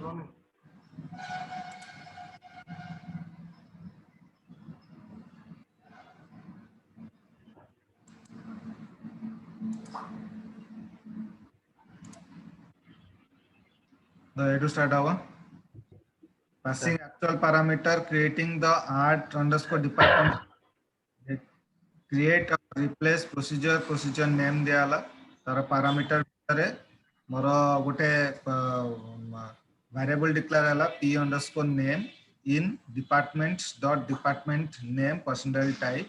to start our passing actual parameter, creating the art underscore department, create or replace procedure name दियाला तार parameter रे मोर गोटे variable declare हला p underscore name in departments dot department name percentage type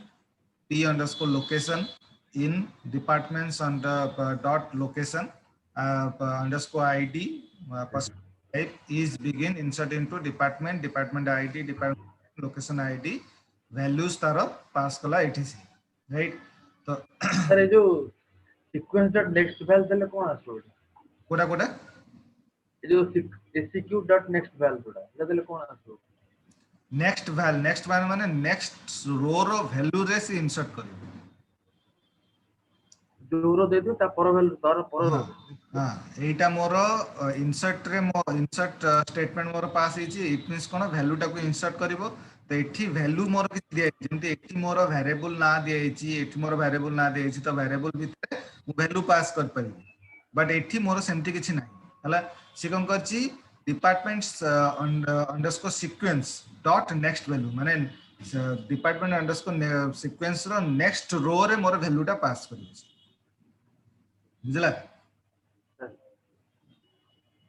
p underscore location in departments under dot location underscore id type is begin insert into department id department location id values तार pass कला etc right तो sir ये जो sequence dot next val देले कोन आसो कोटा कोटा ये जो execute dot next val जोड़ा देले कोन आसो नेक्स्ट वाल माने नेक्स्ट रो रो वैल्यू रे से इंसर्ट करियो जोरो दे दो ता पर val तार पर हां हां एटा मोर इंसर्ट रे मो इंसर्ट स्टेटमेंट मोर पास हिची इट मींस कोन वैल्यू टा को इंसर्ट करबो तो एठी वैल्यू मोर कि दिया जेंति एठी मोर वेरिएबल ना दिया हिची एठी मोर वेरिएबल ना दिया हिची तो वेरिएबल भितरे मु वैल्यू पास कर परिबो बट एठी मोर सेमति किछि नाही हला से कोन करची departments underscore sequence dot next value माने डिपार्टमेंट अंडरस्कोर सीक्वेंस रो नेक्स्ट रो रे मोर वैल्यू टा पास करियो बुझला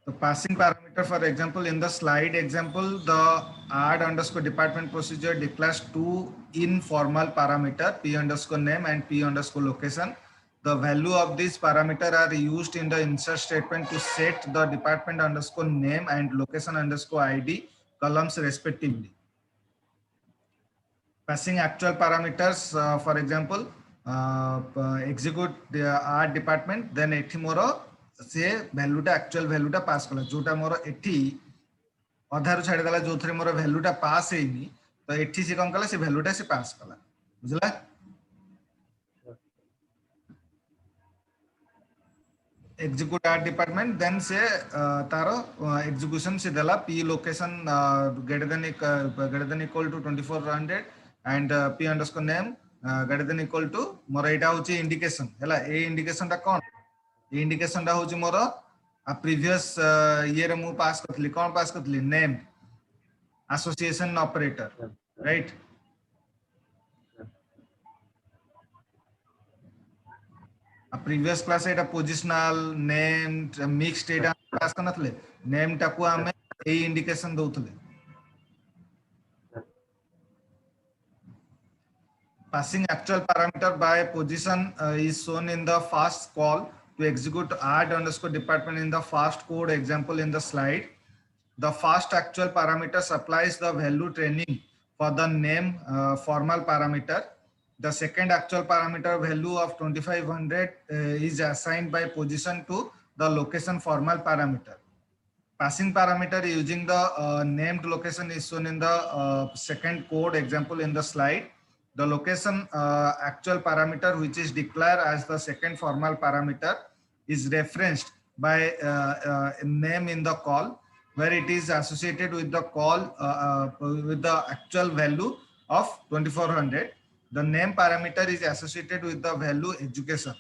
the passing parameter for example in the slide example the add underscore department procedure declares two informal parameter p underscore name and p underscore location the value of these parameter are used in the insert statement to set the department underscore name and location underscore id columns respectively passing actual parameters for example execute the add department then ethi moro से वैल्यूटा actual वैल्यूटा पास कला जोटा मोर एठी अधारु छाडी दला जो थरे मोर वैल्यूटा पास हेनी तो एठी से कम कला से वैल्यूटा से पास कला बुझला एग्जीक्यूट एट डिपार्टमेंट देन से तारो एग्जीक्यूशन से दला P location greater than equal to 2400 and P underscore name greater than equal to मोर एटा होची इंडिकेशन हैला ए इंडिकेशन ता कोन इंडिकेशन टा होची मोर आ प्रीवियस ईयर मु पास करथली कोन पास करथली नेम एसोसिएशन ऑपरेटर राइट आ प्रीवियस क्लास एटा पोजिशनल नेम मिक्स्ड एटा पास करनथले नेम टा को हमें ए indication दउथले passing actual parameter by position is shown in the first call to execute add underscore department in the first code example in the slide. The first actual parameter supplies the value training for the name formal parameter. The second actual parameter value of 2500 is assigned by position to the location formal parameter. Passing parameter using the named location is shown in the second code example in the slide. The location actual parameter which is declared as the second formal parameter is referenced by name in the call where it is associated with the call with the actual value of 2400. The name parameter is associated with the value education.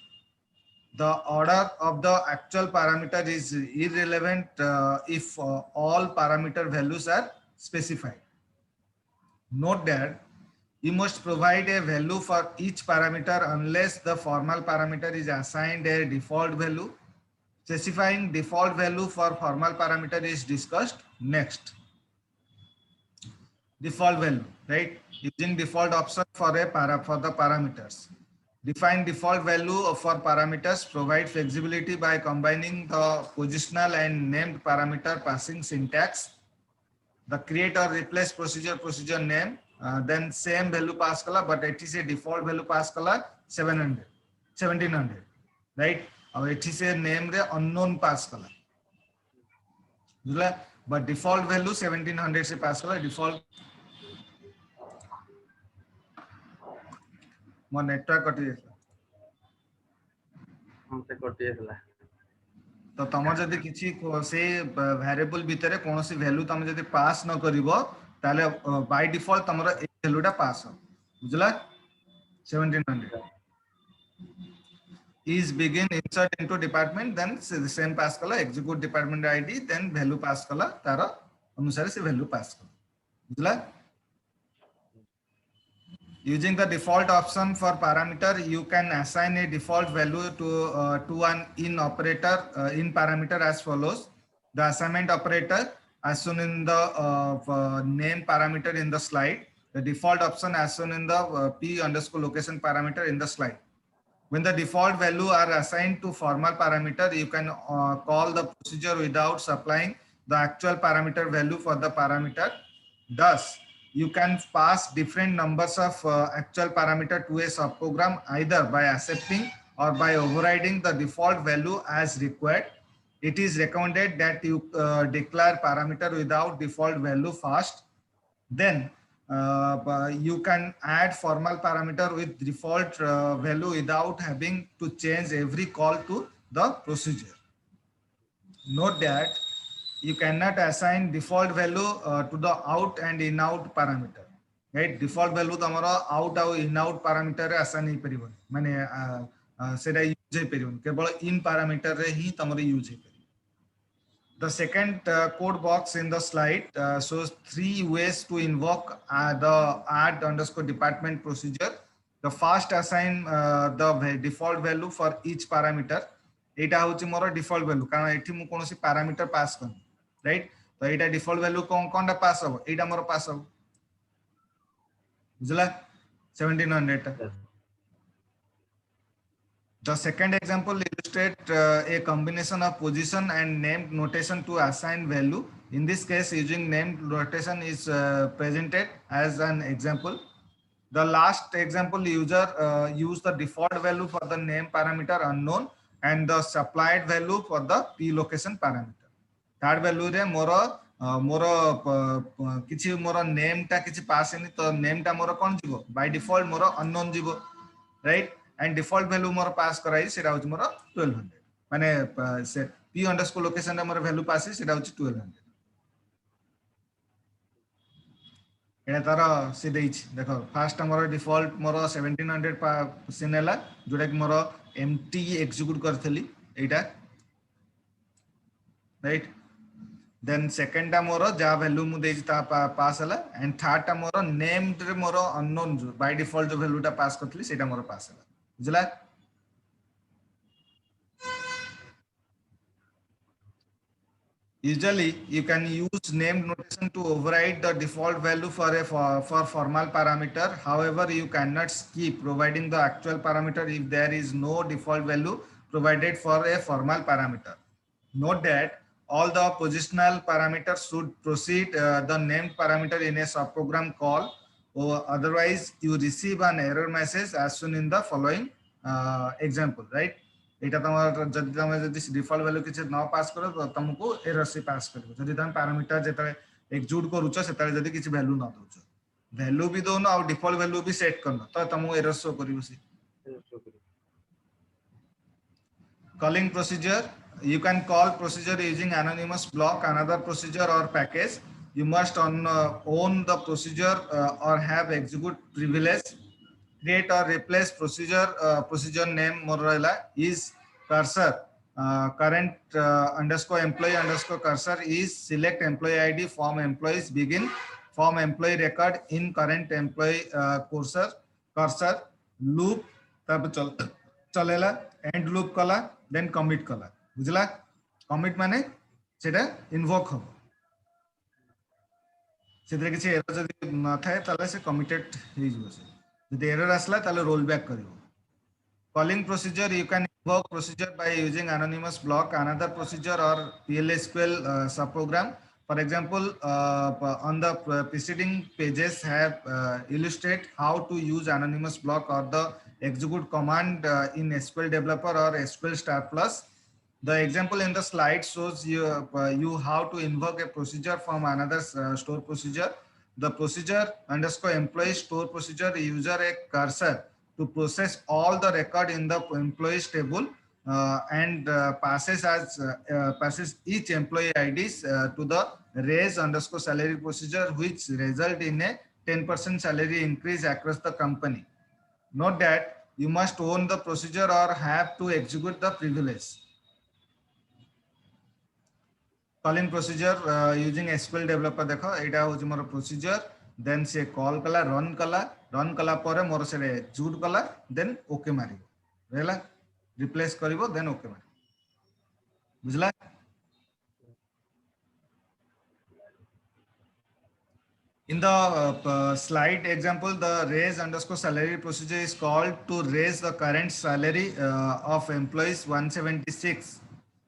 The order of the actual parameter is irrelevant if all parameter values are specified. Note that you must provide a value for each parameter unless the formal parameter is assigned a default value. Specifying default value for formal parameter is discussed next. Default value, right? Using default option for the parameters. Define default value for parameters. Provide flexibility by combining the positional and named parameter passing syntax. The create or replace procedure name. Then same value pass kala but it is a default value pass kala 1700 right और it is a name रे unknown pass kala बुझला but default value 1700 से pass kala default मो network कटि हमसे कटि गेला तो तुम जदि किसी से वेरिएबल भितर कौन सी वैल्यू तुम जदि पास न करिवो ताले बाय डिफॉल्ट तुमरो ए वैल्यूटा पास हो बुझला 1700 is begin insert into department then same pass कला execute department id then value pass कला तार अनुसार से value pass कला बुझला using the default option for parameter you can assign a default value to an in operator in parameter as follows. The assignment operator as shown in the name parameter in the slide, the default option as shown in the p underscore location parameter in the slide. When the default value are assigned to formal parameter, you can call the procedure without supplying the actual parameter value for the parameter. Thus, you can pass different numbers of actual parameter to a subprogram either by accepting or by overriding the default value as required. It is recommended that you declare parameter without default value first. Then you can add formal parameter with default value without having to change every call to the procedure. Note that you cannot assign default value to the out and in out parameter, right? Default value तमरो out और in out parameter रे assign नहीं परिबन माने सेटा use हे परिबन केवल in parameter रे ही तमरो यूज हे परिबन. The second code box in the slide shows 3 ways to invoke the add underscore department procedure. The first assign the default value for each parameter. एटा होची मोर डिफॉल्ट वैल्यू कारण एठी मु कोनोसी पैरामीटर पास कर राइट तो एटा default value कोनटा पास हो एटा मोर पास हो बुझला 1700 टा. The second example illustrates a combination of position and named notation to assign value. In this case, using named notation is presented as an example. The last example, user use the default value for the name parameter unknown and the supplied value for the p location parameter. Third value re मोर किछि मोर name टा किछि पास हेनी तो name टा मोर कोन जिवो by default मोर अननोन जिवो राइट एंड डिफॉल्ट वैल्यू मोर पास कराई सेटा होची मोर 1200 माने से p अंडरस्कोर लोकेशन रे मोर वैल्यू पास सेटा होची 1200 एने तार से देइछ देखो फर्स्ट मोर डिफॉल्ट मोर 1700 सिनेला जोडा कि मोर एम्प्टी एग्जीक्यूट करथली एटा राइट then second टा मोर जा वैल्यू मु देइछ ता पास हला एंड थर्ड टा मोर नेम्ड रे मोर अननोन जो बाय डिफॉल्ट जो वैल्यू टा पास करथली सेटा मोर पास हला बुझला. Usually you can use named notation to override the default value for formal parameter. However, you cannot skip providing the actual parameter if there is no default value provided for a formal parameter. Note that all the positional parameters should precede the named parameter in a subprogram call, or otherwise you receive an error message as shown in the following example, right? एटा तमर जदि तमे जदि default value किछ न पास करो तो तुमको error से पास करबो जदि तम पैरामीटर जेतले एक्जीक्यूट करूछ सेतले जदि किछ वैल्यू न दोछ वैल्यू भी दोनो और डिफॉल्ट वैल्यू भी सेट करनो तो तुमको एरर शो करिवो से. Calling procedure, you can call procedure using anonymous block, another procedure or package. You must own the procedure or have execute privilege. Create or replace procedure procedure name morala is cursor current underscore employee underscore cursor is select employee id form employees begin form employee record in current employee cursor loop तब चलेला end loop कला then commit कला बुझला. commit माने सेटा invoke हो सेतरे किछि error जदि न थाए तले से committed हे जिवो से the error asla tale roll back karibo. Calling procedure, you can invoke procedure by using anonymous block, another procedure or PLSQL subprogram. For example, on the preceding pages have illustrate how to use anonymous block or the execute command in SQL Developer or SQL Star Plus. The example in the slide shows you how to invoke a procedure from another store procedure. The procedure underscore employee store procedure user a cursor to process all the record in the employees table. and passes each employee IDs to the raise underscore salary procedure, which result in a 10% salary increase across the company. Note that you must own the procedure or have to execute the privilege. Calling procedure using SQL developer देखो एटा होची मोर procedure, then से call कला run कला परे मोर से execute कला, then OK मारी रहला, replace करिवो then OK मारी बुझला. In the slide example, the raise underscore salary procedure is called to raise the current salary of employees 176.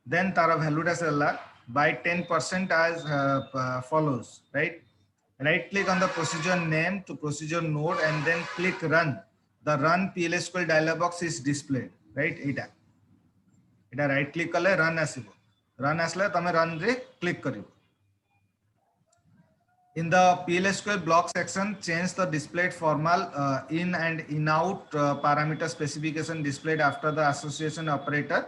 Then tara value da by 10% as follows, right? Right click on the procedure name to procedure node and then click run. The run PLSQL dialog box is displayed, right? Ita right click kale run asibo. Run asle tame run re click karibo. In the PLSQL block section, change the displayed formal in and in out parameter specification displayed after the association operator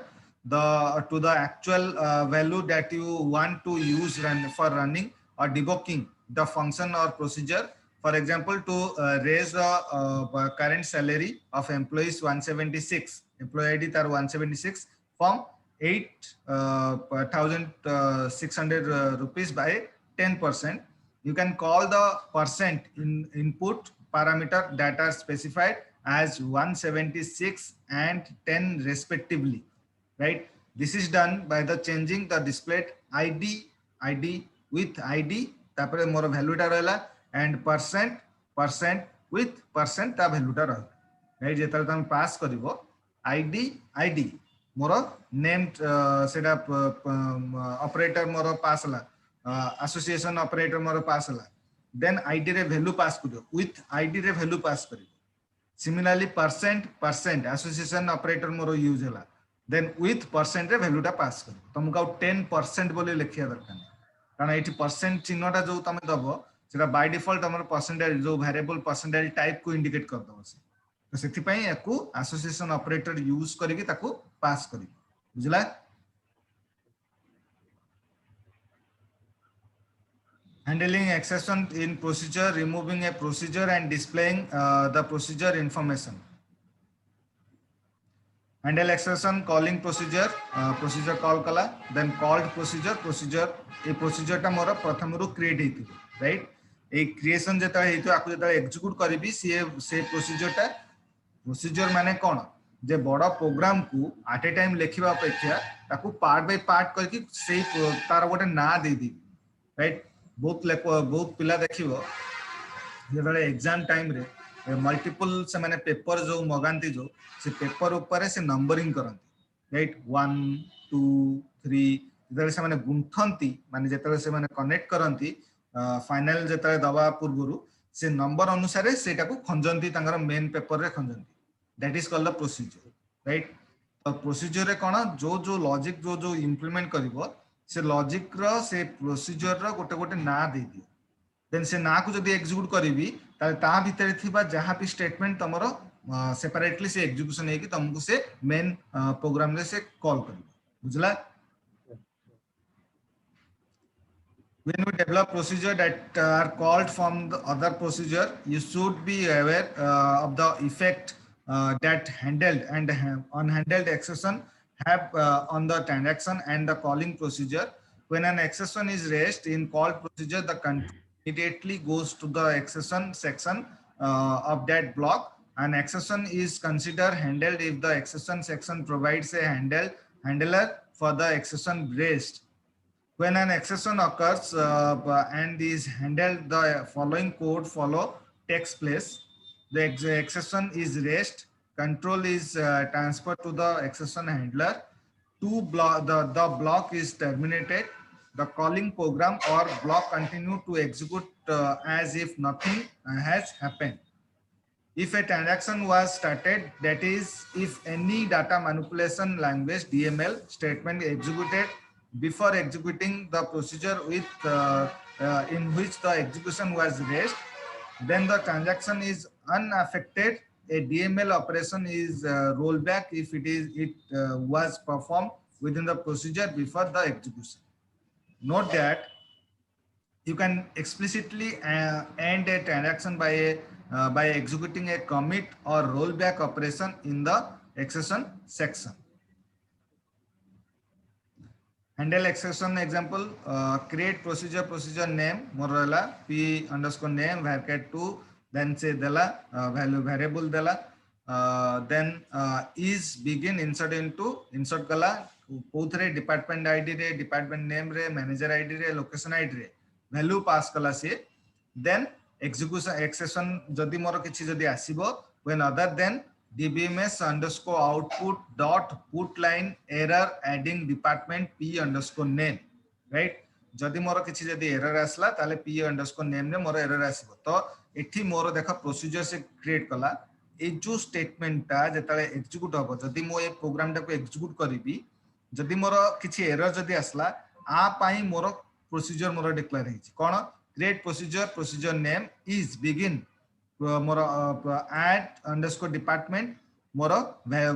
to the actual value that you want to use for running or debugging the function or procedure. For example, to raise the current salary of employees 176, employee ID tar 176 from 8,600 rupees by 10%. You can call the percent in input parameter that are specified as 176 and 10 respectively, right? This is done by the changing the displayed ID with ID tapare more value टा रहला and percent with percent ता value टा रहला, right? जेतल तम पास करिवो ID मोर name सेटा operator मोर पास हला, association operator मोर पास हला, then ID रे value पास करियो with ID रे value पास करियो. Similarly percent association operator मोर यूज हला, then with percent रे value टा पास करियो. तुमको 10% बोले लिखिया दरकार कारण एठी परसेंट चिन्हटा जो तमे दबो सेटा बाय डिफॉल्ट हमर परसेंटेज जो वेरिएबल परसेंटेज टाइप को इंडिकेट कर दबो से, तो सेति पई याकू एसोसिएशन ऑपरेटर यूज करके ताकू पास करी बुझला. Handling exception in procedure, removing a procedure and displaying the procedure information. Handle exception calling procedure, procedure call kala, then called procedure a procedure टा मोर प्रथम रो क्रिएट हेति, राइट? ए क्रिएशन जेता हेतु आकु जेता एग्जीक्यूट करबी से प्रोसीजर माने कोन जे बड़ा प्रोग्राम को एट ए टाइम लिखिबा अपेक्षा ताकू पार्ट बाय पार्ट करके से तार गोटे ना दे दी, राइट? बहुत पिला देखिबो जेबे एग्जाम टाइम रे मल्टीपल से माने पेपर जो मगांती जो से पेपर ऊपर से नंबरिंग करंती, राइट? 1 2 3 जेतले से माने गुंथंती माने जेतले से माने कनेक्ट करंती फाइनल जेतले दबा पूर्वरु से नंबर अनुसार सेटा को खंजंती तांगर मेन पेपर रे खंजंती. That is called the procedure, right? तो प्रोसीजर रे कोन जो लॉजिक जो इंप्लीमेंट करिवो से लॉजिक रो से प्रोसीजर रो गोटे ना दे दियो, देन से ना को जदी एग्जीक्यूट करिवि ताले ता भितरे थिबा जहां भी स्टेटमेंट तमरो सेपरेटली से एग्जीक्यूशन हेकी तुमको से मेन प्रोग्राम रे से कॉल करिवो बुझला. When we develop procedure that are called from the other procedure, you should be aware of the effect that handled and unhandled exception have on the transaction and the calling procedure. When an exception is raised in called procedure, the control immediately goes to the exception section of that block. An exception is considered handled if the exception section provides a handler for the exception raised. When an exception occurs and is handled, the following code takes place. The exception is raised, control is transferred to the exception handler, the block is terminated, the calling program or block continue to execute as if nothing has happened. If a transaction was started, that is, if any data manipulation language DML statement executed before executing the procedure in which the execution was raised, then the transaction is unaffected a DML operation is rollback if it was performed within the procedure before the execution. Note that you can explicitly end a transaction by executing a commit or rollback operation in the exception section. Handle exception example, create procedure name morala p underscore name varchar 2, then say dela value variable dela, then is begin insert kala kothre department id re, department name re, manager id re, location id re value pass kala se, then execution exception jodi moro kiछि jodi asibo when other than dbms underscore output dot put line error adding department p underscore name, right? जदि मोर किछि जदि error आसला ताले p underscore name रे मोर error आसीबो तो एठी मोर देखा procedure से क्रिएट कला ए जो स्टेटमेंट ता जेताले एग्जीक्यूट हबो जदि मो ए प्रोग्राम टा को एग्जीक्यूट करिबी जदि मोर किछि एरर जदि आसला आ पाई मोर प्रोसीजर मोर डिक्लेयर हेछि कोन create procedure name is begin मोर add underscore department मोर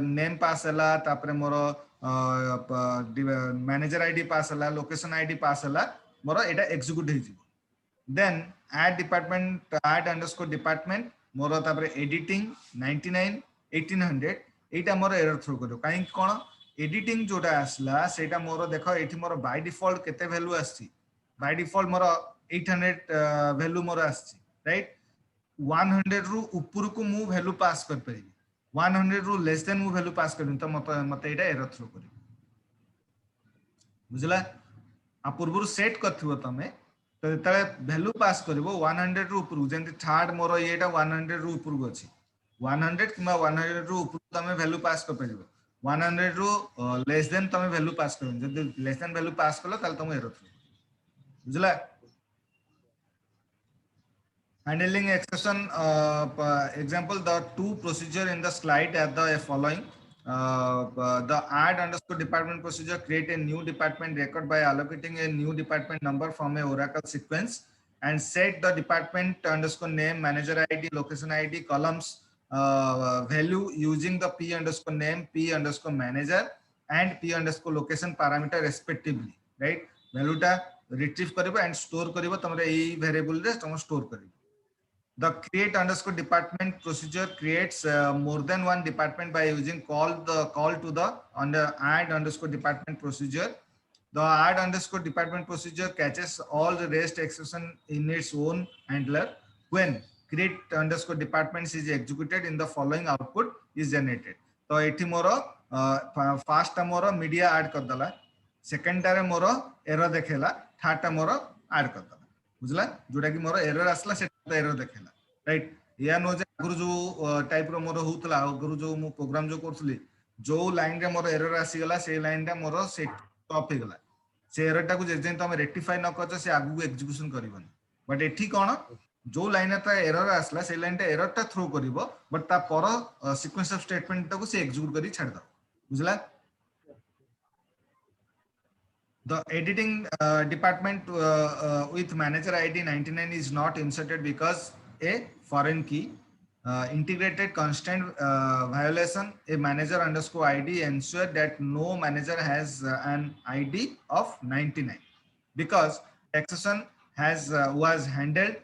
नेम पास हला तापरे मोर मैनेजर आईडी पास हला लोकेशन आईडी पास हला मोर एटा एग्जीक्यूट हे जिवो देन add underscore department मोर तापरे एडिटिंग 99 1800 एटा मोर एरर थ्रो करो काई कोन एडिटिंग जोटा आसला सेटा मोर देखो एठी मोर बाय डिफॉल्ट केते वैल्यू आछि बाय डिफॉल्ट मोर 800 वैल्यू मोर आछि राइट 100 रु ऊपर को मु वैल्यू पास कर परिबी 100 रु लेस देन मु वैल्यू पास करबिन त मते एटा एरर थ्रो करी बुझला आ पूर्व सेट करथिबो तमे तो तळे वैल्यू पास करबो 100 रु ऊपर जेंति थर्ड मोर एटा 100 रु ऊपर को अछि 100 किमा 100 रु ऊपर तमे वैल्यू पास कर परिबो 100 रु लेस देन तमे वैल्यू पास करबिन जदि लेस देन वैल्यू पास करलो ताले तमे एरर थ्रो बुझला handling exception example the two procedure in the slide are the following the add underscore department procedure create a new department record by allocating a new department number from a oracle sequence and set the department underscore name manager id location id columns value using the p underscore name p underscore manager and p underscore location parameter respectively right value ta retrieve karibo and store karibo tamare ei variable re tom store karibo. The create underscore department procedure creates more than one department by using call to the add underscore department procedure. The add underscore department procedure catches all the rest exception in its own handler. When create underscore departments is executed in the following output is generated. तो एठी मोरो first टा मोरो media add कर दला second टा रे मोरो एरर देखेला थर्ड टा मोरो ऐड कर दला बुझला जोटा कि मोर एरर आसला सेटा एरर देखेला राइट या नो जे अगर जो टाइप रो मोर होतला अगर जो मो प्रोग्राम जो करथली जो लाइन रे मोर एरर आसी गला से लाइन टा मोर सेट टॉप हे गला से एरर टा को जे जे तमे रेक्टिफाई न करछ से आगु एग्जीक्यूशन करबनी बट एठी कोन जो लाइन ता एरर आसला से लाइन टा एरर टा थ्रो करिवो बट ता पर सीक्वेंस ऑफ स्टेटमेंट टा को से एग्जीक्यूट करी छाड़ दो बुझला. The editing department with manager ID 99 is not inserted because a foreign key integrated constant violation a manager underscore ID ensure that no manager has an ID of 99 because exception has was handled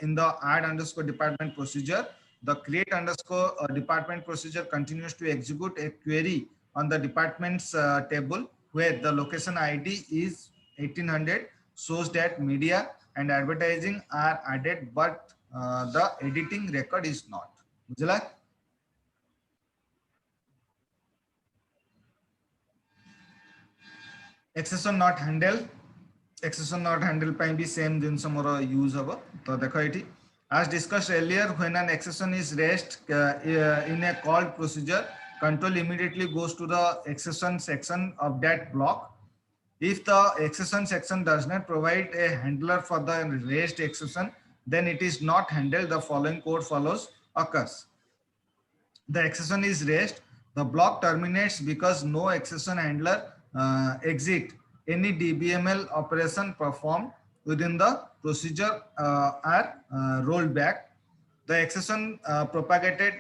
in the add underscore department procedure. The create underscore department procedure continues to execute a query on the department's table where the location ID is 1800 shows that media and advertising are added but the editing record is not. बुझला exception not handle ପାଇଁ ବି same ଜିନିଷ ମୋର use ହବ ତ ଦେଖ ଏଠି as discussed earlier when an exception is raised in a called procedure control immediately goes to the exception section of that block. If the exception section does not provide a handler for the raised exception, then it is not handled. The following code follows occurs. The exception is raised. The block terminates because no exception handler exit. Any DBML operation performed within the procedure are rolled back. The exception propagated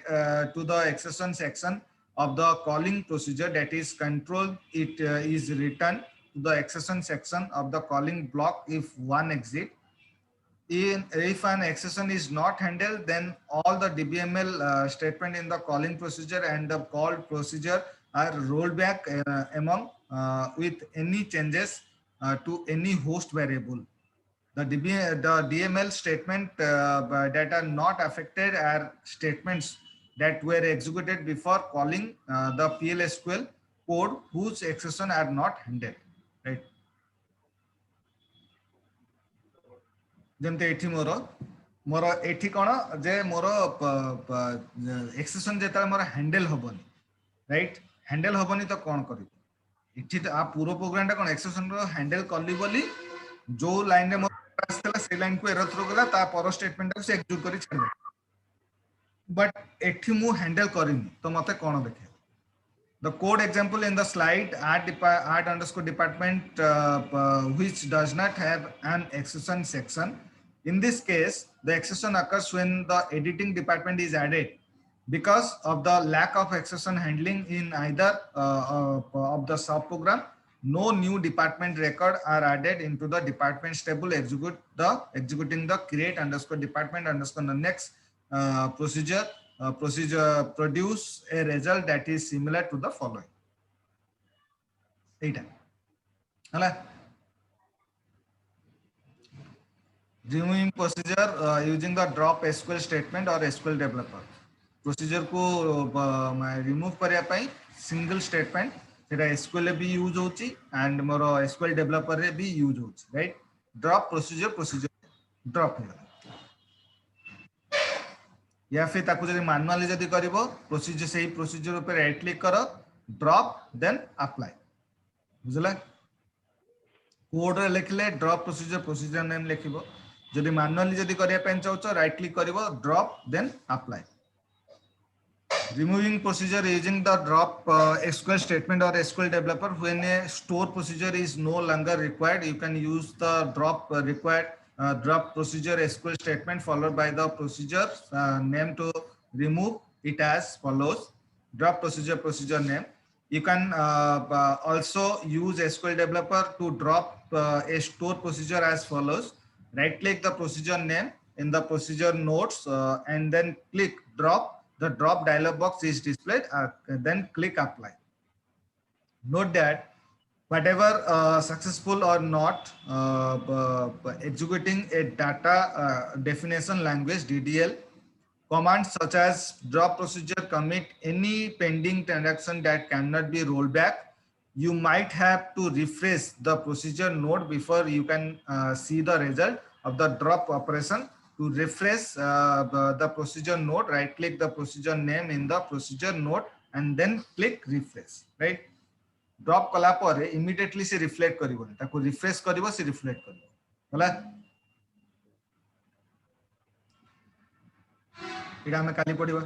to the exception section of the calling procedure, that is control, it is returned to the exception section of the calling block if one exit. If an exception is not handled, then all the DBML statement in the calling procedure and the called procedure are rolled back among with any changes to any host variable. The DML statement that are not affected are statements that were executed before calling the PLSQL code whose exception are not handled, right? ଯେମିତି ଏଠି ମୋର ଏଠି କଣ ଯେ ମୋର ଏକ୍ସେସନ ଯେତେବେଳେ ମୋର handle ହବନି, ରାଇଟ୍? ହ୍ୟାଣ୍ଡେଲ ହବନି ତ କଣ କରିବି? ଏଠି ତ ପୂର୍ବ ପ୍ରୋଗ୍ରାମଟା କଣ ଏକ୍ସେସନ ର ହ୍ୟାଣ୍ଡେଲ କଲି ବୋଲି ଯୋଉ ଲାଇନରେ ମୋର ଆସିଥିଲା ସେ ଲାଇନକୁ ଏରର ଥ୍ରୋ ଗଲା, ତା ପର ସ୍ଟେଟମେଣ୍ଟକୁ ସେ ଏକ୍ଜିକ୍ୟୁଟ କରି ଛାଡ଼ିଦେଲା। ବଟ୍ ଏଠି ମୁଁ ହ୍ୟାଣ୍ଡେଲ କରିନି ତ ମତେ କଣ ଦେଖେ? The code example in the slide add underscore department which does not have an exception section. In this case, the exception occurs when the editing department is added. Because of the lack of exception handling in either of the subprogram, no new department record are added into the departments table. Executing the create underscore department underscore the next procedure produce a result that is similar to the following. Removing procedure using the drop SQL statement or SQL developer. Procedure को remove करिया पाई single statement सेटा SQL रे भी use होची and मोरो SQL developer रे भी use होची, right? Drop procedure drop है या फिर ताकू जदि मैनुअली जदि करिवो प्रोसीजर सही प्रोसीजर ऊपर राइट क्लिक करो, ड्रॉप देन अप्लाई, बुझला? कोड रे लिखले ड्रॉप प्रोसीजर नेम लिखिबो। जदि मैनुअली जदि करिया पेन चाहछो राइट क्लिक करिवो, drop then apply. Removing procedure using the drop SQL statement or SQL developer when a store procedure is no longer required, you can use the drop drop procedure SQL statement followed by the procedure name to remove it as follows. Drop procedure name. You can also use SQL developer to drop a store procedure as follows. Right click the procedure name in the procedure notes and then click drop. The drop dialog box is displayed, then click apply. Note that whatever successful or not executing a data definition language DDL, commands such as drop procedure commit any pending transaction that cannot be rolled back. You might have to refresh the procedure node before you can see the result of the drop operation. To refresh the procedure node, right click the procedure name in the procedure node and then click refresh, right? Drop कला पर immediately से reflect करिवोनी, ताको refresh करिवो से reflect करिवो, होला? इडा हमें काली पड़िबा,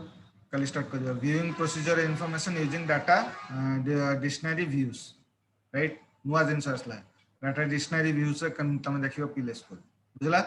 काली start करिवो। Viewing procedure information using data dictionary views, right? नुआ जिनस आसला data dictionary views से तमे देखिबो PLSQL, बुझला?